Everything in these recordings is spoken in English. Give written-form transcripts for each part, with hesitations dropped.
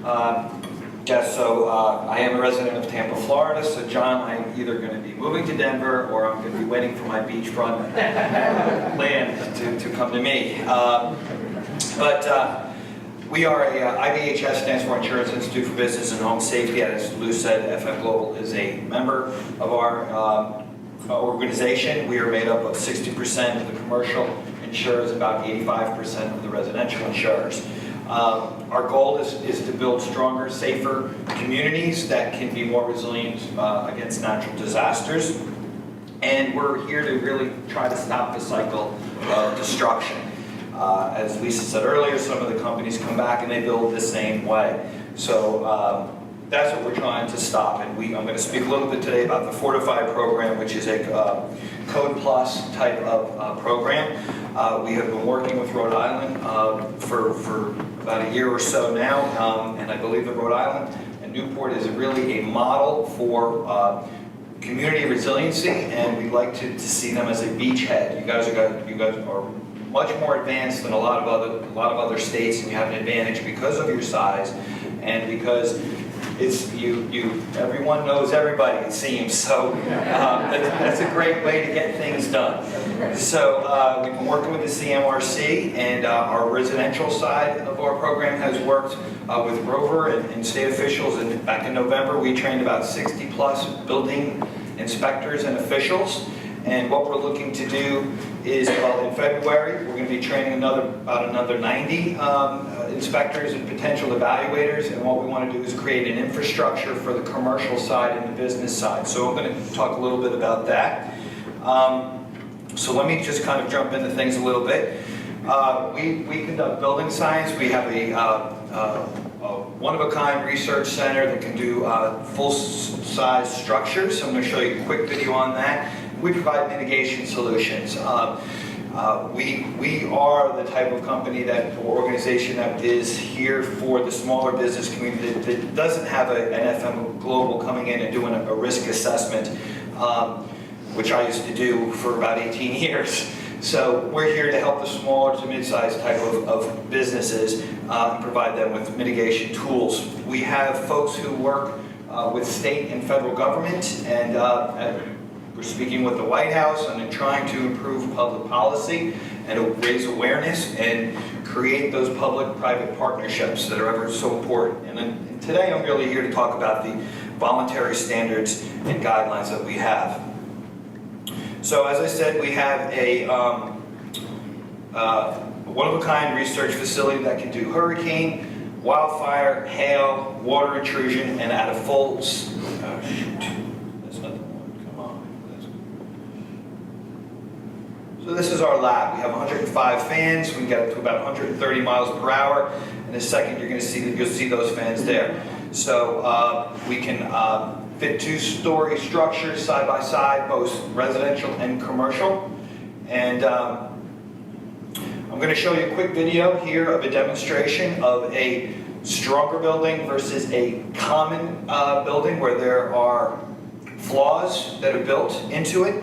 Yes, so I am a resident of Tampa, Florida, so John, I'm either going to be moving to Denver or I'm going to be waiting for my beachfront land to come to me. We are IBHS, stands for Insurance Institute for Business and Home Safety. As Lou said, FM Global is a member of our organization. We are made up of 60% of the commercial insurers, about 85% of the residential insurers. Our goal is to build stronger, safer communities that can be more resilient against natural disasters. And we're here to really try to stop the cycle of destruction. As Lisa said earlier, some of the companies come back and they build the same way. So that's what we're trying to stop. And I'm going to speak a little bit today about the Fortify program, which is a Code Plus type of program. We have been working with Rhode Island for about a year or so now, and I believe that Rhode Island and Newport is really a model for community resiliency, and we'd like to see them as a beachhead. You guys are much more advanced than a lot of other states, and you have an advantage because of your size and because it's everyone knows everybody, it seems. So that's a great way to get things done. So we've been working with the CMRC, and our residential side of our program has worked with Rover and state officials. And back in November, we trained about 60 plus building inspectors and officials. And what we're looking to do is, well, in February, we're going to be training about another 90 inspectors and potential evaluators. And what we want to do is create an infrastructure for the commercial side and the business side. So I'm going to talk a little bit about that. So let me just kind of jump into things a little bit. We conduct building science. We have a one-of-a-kind research center that can do full-size structures. So I'm going to show you a quick video on that. We provide mitigation solutions. We are the type of company or organization that is here for the smaller business community that doesn't have an FM Global coming in and doing a risk assessment, which I used to do for about 18 years. So we're here to help the smaller to mid-sized type of businesses and provide them with mitigation tools. We have folks who work with state and federal government, and we're speaking with the White House and trying to improve public policy and to raise awareness and create those public-private partnerships that are ever so important. And today I'm really here to talk about the voluntary standards and guidelines that we have. So as I said, we have a one-of-a-kind research facility that can do hurricane, wildfire, hail, water intrusion, and at a full... So this is our lab. We have 105 fans. We can get up to about 130 miles per hour. In a second, you'll see those fans there. So we can fit 2-story structures side by side, both residential and commercial. And I'm going to show you a quick video here of a demonstration of a stronger building versus a common building where there are flaws that are built into it.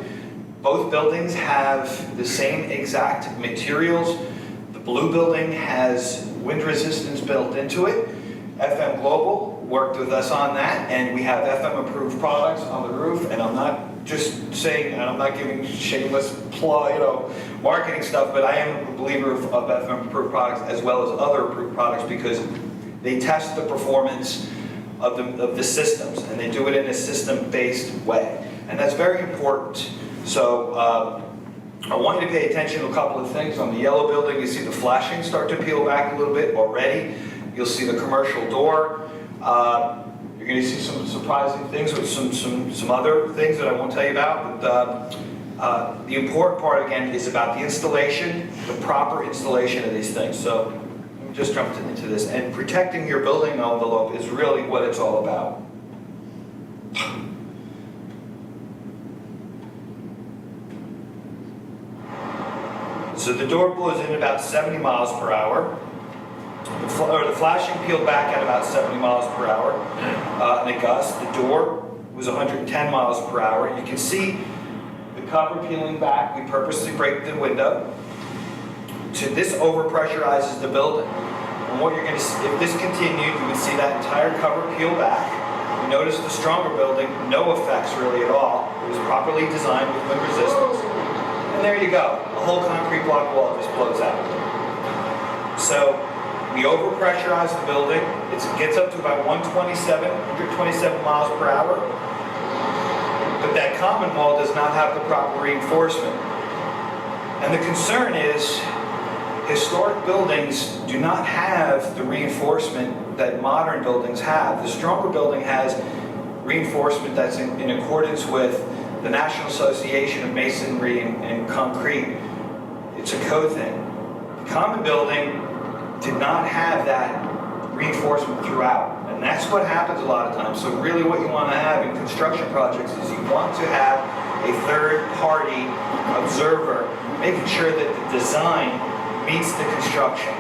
Both buildings have the same exact materials. The blue building has wind resistance built into it. FM Global worked with us on that, and we have FM approved products on the roof. And I'm not just saying, and I'm not giving shameless marketing stuff, but I am a believer of FM approved products as well as other approved products because they test the performance of the systems, and they do it in a system-based way. And that's very important. So I want you to pay attention to a couple of things. On the yellow building, you see the flashing start to peel back a little bit already. You'll see the commercial door. You're going to see some surprising things with some other things that I won't tell you about. But the important part, again, is about the installation, the proper installation of these things. So let me just jump into this. And protecting your building envelope is really what it's all about. So the door blows in about 70 miles per hour. The flashing peeled back at about 70 miles per hour in a gust. The door was 110 miles per hour. You can see the cover peeling back. We purposely break the window. This overpressurizes the building. And what you're going to see, if this continued, you would see that entire cover peel back. You notice the stronger building, no effects really at all. It was properly designed with wind resistance. And there you go. A whole concrete block wall just blows out. So we overpressurize the building. It gets up to about 127 miles per hour. But that common wall does not have the proper reinforcement. And the concern is historic buildings do not have the reinforcement that modern buildings have. The stronger building has reinforcement that's in accordance with the National Association of Masonry and Concrete. It's a code thing. The common building did not have that reinforcement throughout. And that's what happens a lot of times. So really what you want to have in construction projects is you want to have a third-party observer making sure that the design meets the construction.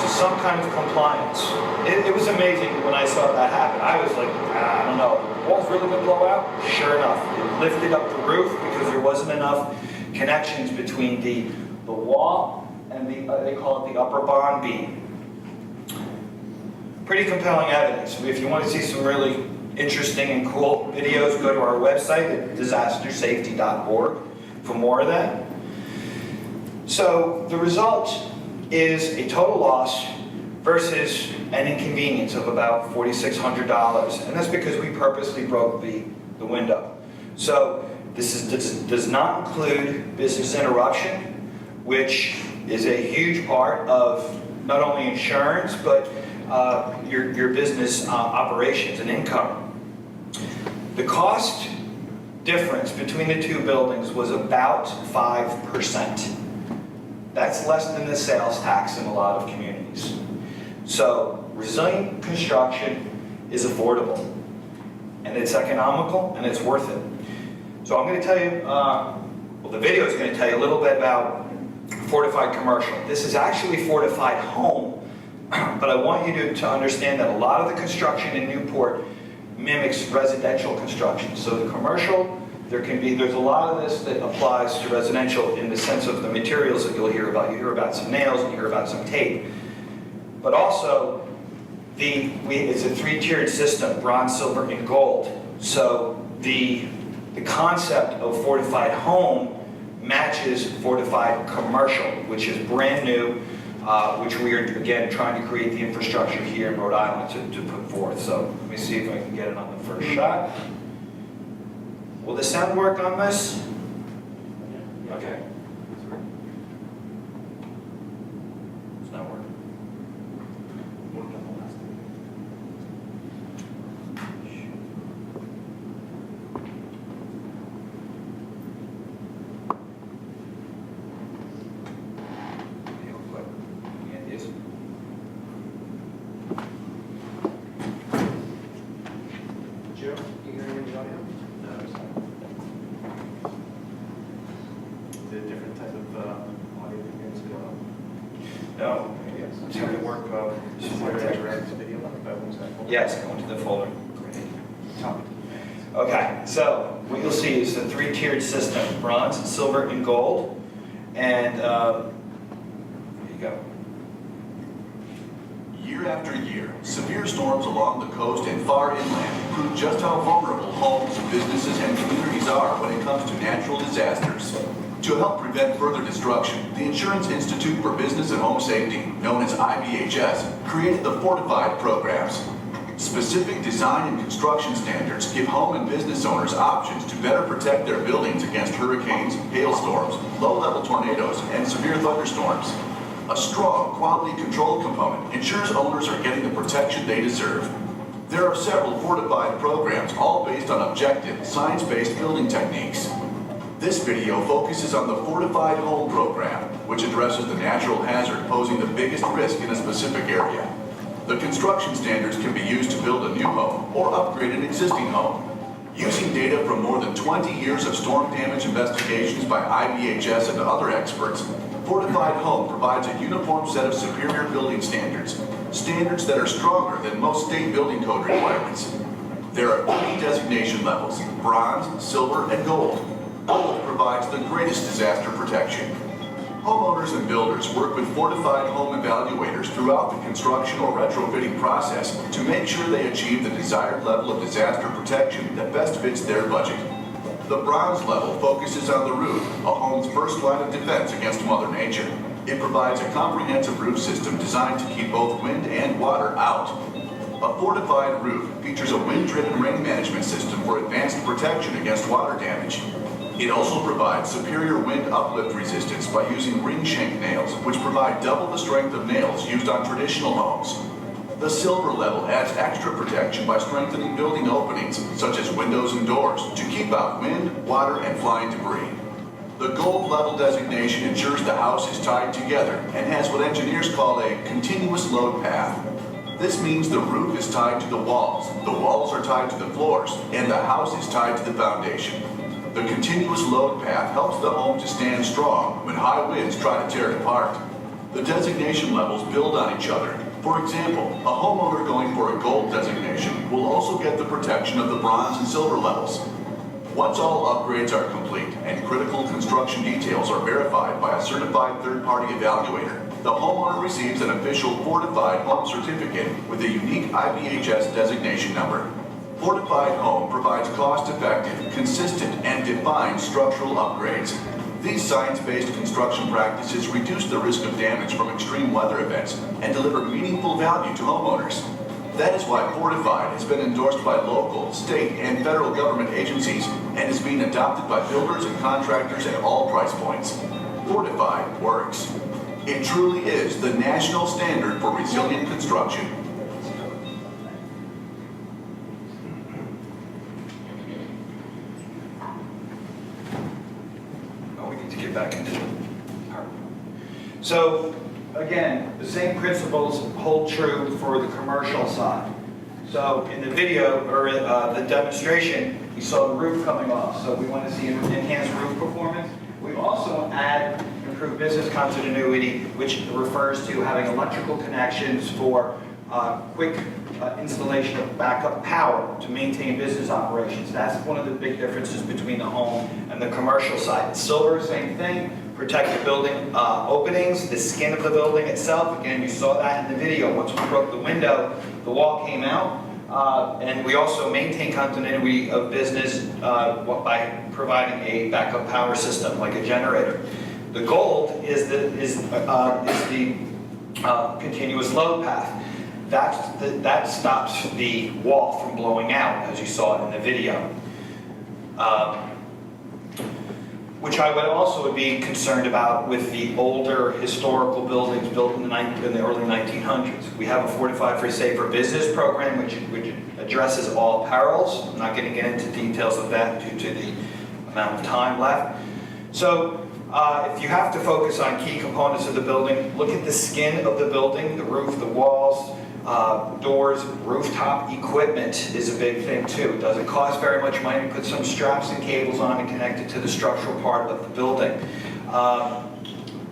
So some kind of compliance. It was amazing when I saw that happen. I was like, I don't know, the wall's really going to blow out? Sure enough, it lifted up the roof because there wasn't enough connections between the wall and they call it the upper bond beam. Pretty compelling evidence. If you want to see some really interesting and cool videos, go to our website at disastersafety.org for more of that. So the result is a total loss versus an inconvenience of about $4,600. And that's because we purposely broke the window. So this does not include business interruption, which is a huge part of not only insurance, but your business operations and income. The cost difference between the two buildings was about 5%. That's less than the sales tax in a lot of communities. So resilient construction is affordable, and it's economical, and it's worth it. So I'm going to tell you, well, the video is going to tell you a little bit about fortified commercial. This is actually fortified home, but I want you to understand that a lot of the construction in Newport mimics residential construction. So the commercial, there's a lot of this that applies to residential in the sense of the materials that you'll hear about. You hear about some nails and you hear about some tape. But also, it's a three-tiered system, bronze, silver, and gold. So the concept of fortified home matches fortified commercial, which is brand new, which we are, again, trying to create the infrastructure here in Rhode Island to put forth. So let me see if I can get it on the first shot. Will the sound work on this? Okay. It's not working. Joe, you hear any of the audio? Different type of audio things going on? No. Yes. It's going to work. Video Yes, go into the folder. Great. Okay, so what you'll see is a three-tiered system: bronze, silver, and gold. And there you go. Year after year, severe storms along the coast and far inland prove just how vulnerable homes, businesses, and communities are when it comes to natural disasters. To help prevent further destruction, the Insurance Institute for Business and Home Safety, known as IBHS, created the Fortified programs. Specific design and construction standards give home and business owners options to better protect their buildings against hurricanes, hailstorms, low-level tornadoes, and severe thunderstorms. A strong quality control component ensures owners are getting the protection they deserve. There are several fortified programs, all based on objective, science-based building techniques. This video focuses on the Fortified Home program, which addresses the natural hazard posing the biggest risk in a specific area. The construction standards can be used to build a new home or upgrade an existing home. Using data from more than 20 years of storm damage investigations by IBHS and other experts, Fortified Home provides a uniform set of superior building standards, standards that are stronger than most state building code requirements. There are 3 designation levels: bronze, silver, and gold. Gold provides the greatest disaster protection. Homeowners and builders work with fortified home evaluators throughout the construction or retrofitting process to make sure they achieve the desired level of disaster protection that best fits their budget. The bronze level focuses on the roof, a home's first line of defense against Mother Nature. It provides a comprehensive roof system designed to keep both wind and water out. A fortified roof features a wind-driven rain management system for advanced protection against water damage. It also provides superior wind uplift resistance by using ring shank nails, which provide double the strength of nails used on traditional homes. The silver level adds extra protection by strengthening building openings, such as windows and doors, to keep out wind, water, and flying debris. The gold level designation ensures the house is tied together and has what engineers call a continuous load path. This means the roof is tied to the walls are tied to the floors, and the house is tied to the foundation. The continuous load path helps the home to stand strong when high winds try to tear it apart. The designation levels build on each other. For example, a homeowner going for a gold designation will also get the protection of the bronze and silver levels. Once all upgrades are complete and critical construction details are verified by a certified third-party evaluator, the homeowner receives an official Fortified Home Certificate with a unique IBHS designation number. Fortified Home provides cost-effective, consistent, and defined structural upgrades. These science-based construction practices reduce the risk of damage from extreme weather events and deliver meaningful value to homeowners. That is why Fortified has been endorsed by local, state, and federal government agencies and is being adopted by builders and contractors at all price points. Fortified works. It truly is the national standard for resilient construction. Back into it. So again, the same principles hold true for the commercial side. So in the video, or the demonstration, we saw the roof coming off. So we want to see enhanced roof performance. We also add improved business continuity, which refers to having electrical connections for quick installation of backup power to maintain business operations. That's one of the big differences between the home and the commercial side. Silver, same thing, protect the building openings, the skin of the building itself. Again, you saw that in the video. Once we broke the window, the wall came out. And we also maintain continuity of business by providing a backup power system, like a generator. The gold is the continuous load path. That stops the wall from blowing out, as you saw in the video. Which I would also be concerned about with the older historical buildings built in the early 1900s. We have a Fortified for Safer Business program which addresses all perils. I'm not going to get into details of that due to the amount of time left. So if you have to focus on key components of the building, look at the skin of the building, the roof, the walls, doors, rooftop equipment is a big thing too. It doesn't cost very much money to put some straps and cables on and connect it to the structural part of the building.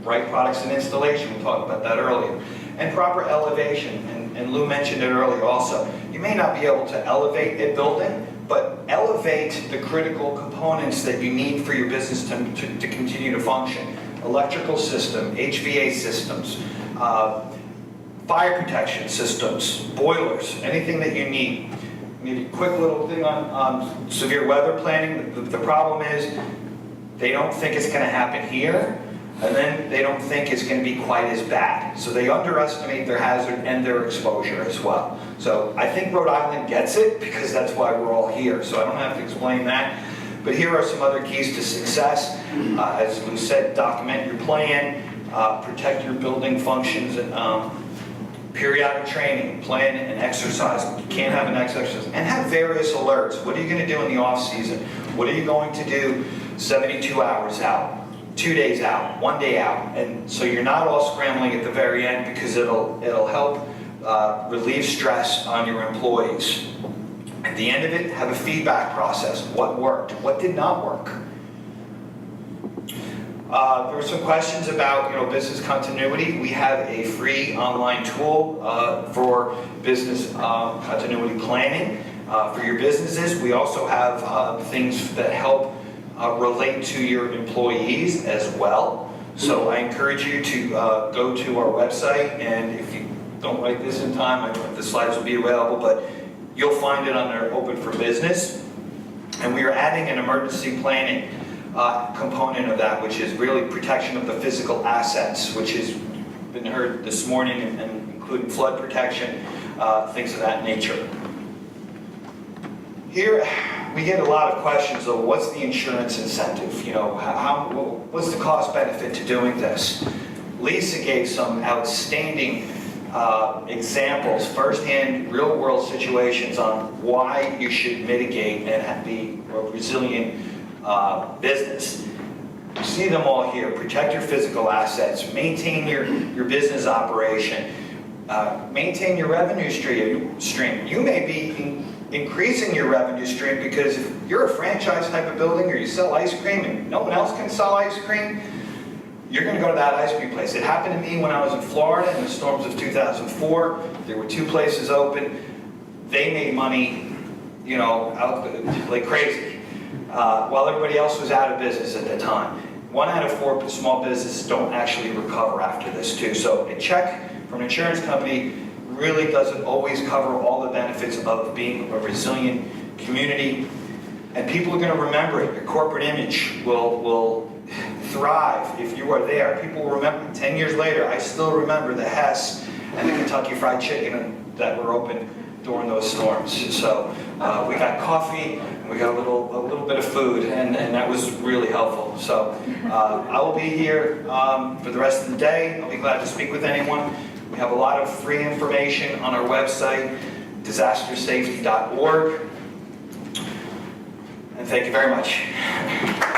Right products and installation, we talked about that earlier. And proper elevation, and Lou mentioned it earlier also. You may not be able to elevate a building, but elevate the critical components that you need for your business to continue to function. Electrical system, HVA systems, fire protection systems, boilers, anything that you need. Maybe a quick little thing on severe weather planning. The problem is they don't think it's going to happen here, and then they don't think it's going to be quite as bad. So they underestimate their hazard and their exposure as well. So I think Rhode Island gets it because that's why we're all here. So I don't have to explain that. But here are some other keys to success. As Lou said, document your plan, protect your building functions, and periodic training, plan and exercise. You can't have an exercise. And have various alerts. What are you going to do in the off season? What are you going to do 72 hours out, 2 days out, 1 day out? And so you're not all scrambling at the very end, because it'll help relieve stress on your employees. At the end of it, have a feedback process. What worked? What did not work? There were some questions about, business continuity. We have a free online tool for business continuity planning for your businesses. We also have things that help relate to your employees as well. So I encourage you to go to our website, and if you don't write this in time, I don't know if the slides will be available, but you'll find it under Open for Business. And we are adding an emergency planning component of that, which is really protection of the physical assets, which has been heard this morning, and including flood protection, things of that nature. Here, we get a lot of questions of what's the insurance incentive? You know, what's the cost benefit to doing this? Lisa gave some outstanding examples, firsthand, real-world situations on why you should mitigate and be a resilient business. You see them all here. Protect your physical assets, maintain your business operation, maintain your revenue stream. You may be increasing your revenue stream because if you're a franchise type of building or you sell ice cream and no one else can sell ice cream, you're going to go to that ice cream place. It happened to me when I was in Florida in the storms of 2004. There were 2 places open. They made money, you know, out like crazy, while everybody else was out of business at the time. 1 out of 4 small businesses don't actually recover after this too. So a check from an insurance company really doesn't always cover all the benefits of being a resilient community. And people are going to remember it. Your corporate image will thrive if you are there. People will remember. 10 years later, I still remember the Hess and the Kentucky Fried Chicken that were open during those storms. So we got coffee, and we got a little bit of food, and that was really helpful. So I will be here for the rest of the day. I'll be glad to speak with anyone. We have a lot of free information on our website, disastersafety.org. And thank you very much.